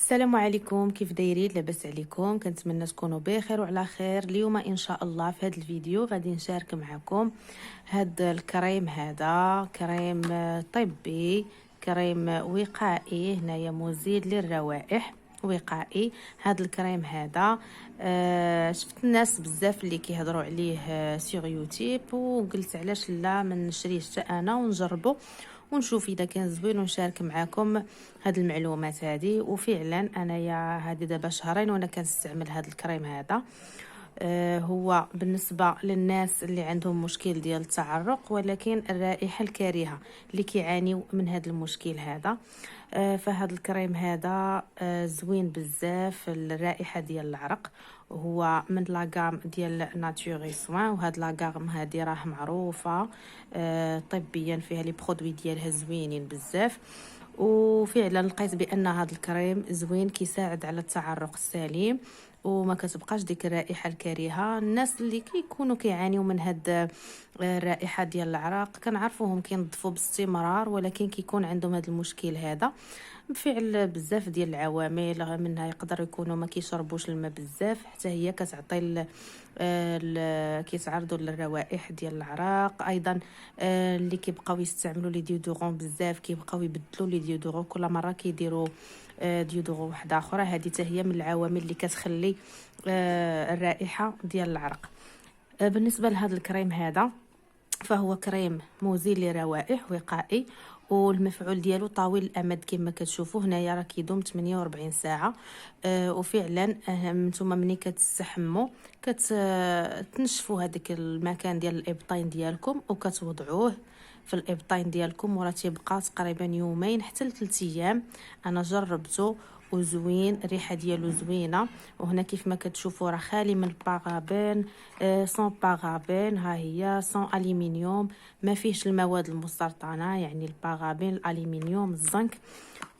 السلام عليكم، كيف دايرين؟ لاباس عليكم؟ كنتمنى تكونوا بخير وعلى خير. اليوم ان شاء الله في هذا الفيديو غادي نشارك معكم هذا الكريم. هذا كريم طبي، كريم وقائي، هنايا مزيل للروائح وقائي. هذا الكريم هذا شفت الناس بزاف اللي كيهضروا عليه سيغ يوتيوب، وقلت علاش لا ما نشريهش حتى انا ونجربه ونشوف اذا كان زوين ونشارك معكم هاد المعلومات هذه. وفعلا انايا هذه دابا شهرين وانا كنستعمل هذا الكريم هذا. هو بالنسبه للناس اللي عندهم مشكل ديال التعرق، ولكن الرائحه الكريهه اللي كيعانيوا من هذا المشكل هذا. فهاد الكريم هذا زوين بزاف الرائحه ديال العرق. هو من لاغام ديال ناتوري سوان، وهاد لاغام هادي راه معروفه طبيا، فيها لي برودوي ديالها زوينين بزاف. وفعلا لقيت بان هذا الكريم زوين، كيساعد على التعرق السليم وما كتبقاش ديك الرائحه الكريهه. الناس اللي كيكونوا كيعانيوا من هاد الرائحه ديال العرق كنعرفوهم كينظفوا باستمرار، ولكن كيكون عندهم هذا المشكل هذا بفعل بزاف ديال العوامل. منها يقدر يكونوا ما كيشربوش الماء بزاف، حتى هي كتعطي كيتعرضوا للروائح ديال العراق. ايضا اللي كيبقاو يستعملوا لي ديودورون بزاف كيبقاو يبدلوا لي ديودورون كل مره كيديروا ديودورون واحده اخرى. هذه حتى هي من العوامل اللي كتخلي الرائحه ديال العرق. بالنسبه لهذا الكريم هذا فهو كريم مزيل لروائح وقائي، والمفعول ديالو طويل الامد كما كتشوفوا هنايا، راه كيدوم 48 ساعه. وفعلا نتوما ملي كتستحموا كتنشفوا هذاك المكان ديال الابطين ديالكم وكتوضعوه في الابطين ديالكم، وراه تيبقى تقريبا يومين حتى ل3 ايام. انا جربته وزوين، الريحه ديالو زوينه. وهنا كيف ما كتشوفوا راه خالي من البارابين، سون بارابين، ها هي سون الومنيوم، ما فيهش المواد المسرطنه يعني البارابين، الالومنيوم، الزنك.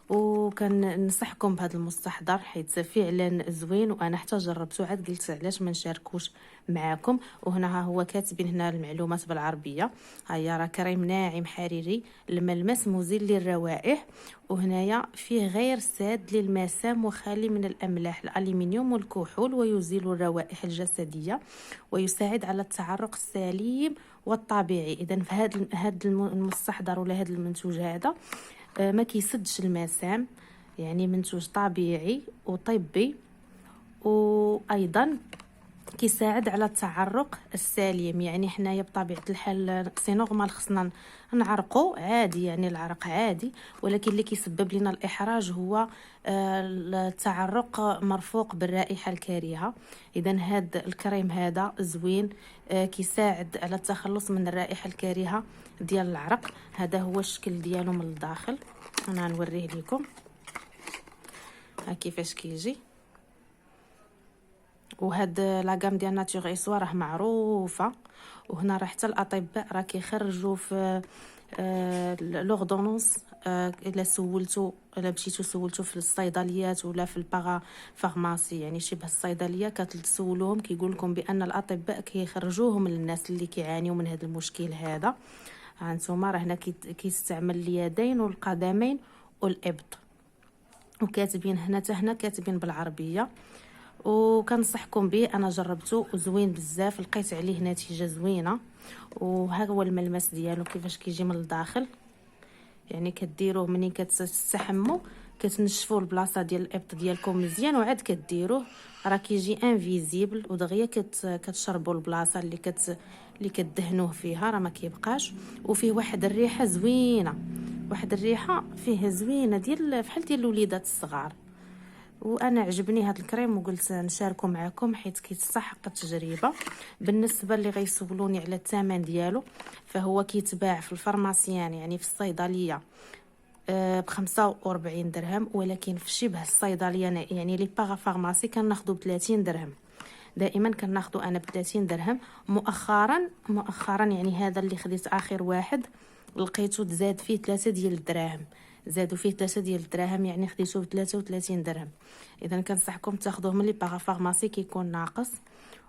وكننصحكم بهذا المستحضر حيت فعلا زوين، وانا حتى جربته عاد قلت علاش ما نشاركوش معاكم. وهنا ها هو كاتبين هنا المعلومات بالعربيه. هيا راه كريم ناعم حريري الملمس مزيل للروائح، وهنايا فيه غير ساد للمسام وخالي من الاملاح الالومنيوم والكحول، ويزيل الروائح الجسديه ويساعد على التعرق السليم والطبيعي. اذا فهاد المستحضر ولا هذا المنتوج هذا ما كيسدش المسام، يعني منتوج طبيعي وطبي، وايضا كيساعد على التعرق السليم. يعني حنايا بطبيعه الحال سي نورمال خصنا نعرقوا عادي، يعني العرق عادي، ولكن اللي كيسبب لنا الاحراج هو التعرق مرفوق بالرائحه الكريهه. اذا هذا الكريم هذا زوين، كيساعد على التخلص من الرائحه الكريهه ديال العرق. هذا هو الشكل ديالو من الداخل، انا نوريه لكم ها كيفاش كيجي. وهاد لاغام ديال ناتور ايسوا راه معروفه، وهنا راه حتى الاطباء راه كيخرجوا في لوردونونس. الا مشيتو سولتو في الصيدليات ولا في الباغا فارماسي، يعني شبه الصيدليه، كتسولوهم كيقول لكم بان الاطباء كيخرجوهم للناس اللي كيعانيوا من هذا المشكل هذا. هانتوما راه هنا كيستعمل اليدين والقدمين والابط، وكاتبين هنا حتى هنا كاتبين بالعربيه. وكنصحكم به، انا جربته وزوين بزاف، لقيت عليه نتيجه زوينه. وها هو الملمس ديالو كيفاش كيجي من الداخل، يعني كديروه منين كتستحموا كتنشفوا البلاصه ديال الابط ديالكم مزيان، وعاد كديروه راه كيجي انفيزيبل، ودغيا كتشربوا البلاصه اللي كدهنوه فيها، راه ما كيبقاش. وفيه واحد الريحه زوينه، واحد الريحه فيه زوينه ديال بحال ديال الوليدات الصغار. وانا عجبني هذا الكريم وقلت نشاركه معكم حيت كيستحق التجربه. بالنسبه اللي غيسولوني على الثمن ديالو، فهو كيتباع في الفارماسيان يعني في الصيدليه ب45 درهم، ولكن في شبه الصيدليه يعني لي باغا فارماسي كناخذو ب30 درهم. دائما كناخذو انا ب30 درهم. مؤخرا يعني هذا اللي خديت اخر واحد لقيته تزاد فيه 3 ديال الدراهم، زادوا فيه 3 ديال الدراهم، يعني خديته ب 33 درهم. اذا كنصحكم تاخذوه من لي باغا فارماسي كيكون ناقص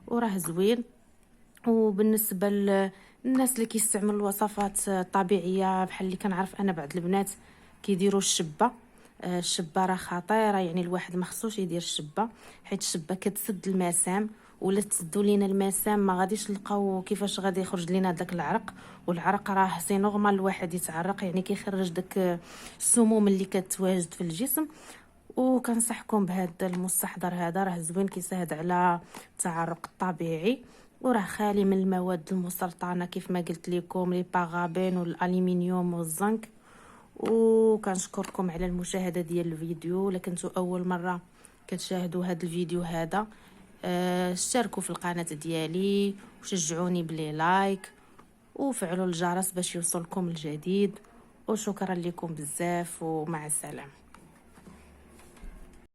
وراه زوين. وبالنسبه للناس اللي كيستعملوا الوصفات الطبيعيه، بحال اللي كنعرف انا بعض البنات كيديروا الشبه، الشبه راه خطيره، يعني الواحد ما خصوش يدير الشبه، حيت الشبه كتسد المسام، ولا تسدوا لينا المسام ما غاديش نلقاو كيفاش غادي يخرج لينا داك العرق. والعرق راه سي نورمال الواحد يتعرق، يعني كيخرج داك السموم اللي كتواجد في الجسم. وكنصحكم بهذا المستحضر هذا، راه زوين كيساعد على التعرق الطبيعي، وراه خالي من المواد المسرطنه كيف ما قلت لكم، لي باغابين والالومنيوم والزنك. وكنشكركم على المشاهده ديال الفيديو. الا كنتو اول مره كتشاهدوا هذا الفيديو هذا، اشتركوا في القناه ديالي وشجعوني بلي لايك وفعلوا الجرس باش يوصلكم الجديد. وشكرا لكم بزاف، ومع السلامه.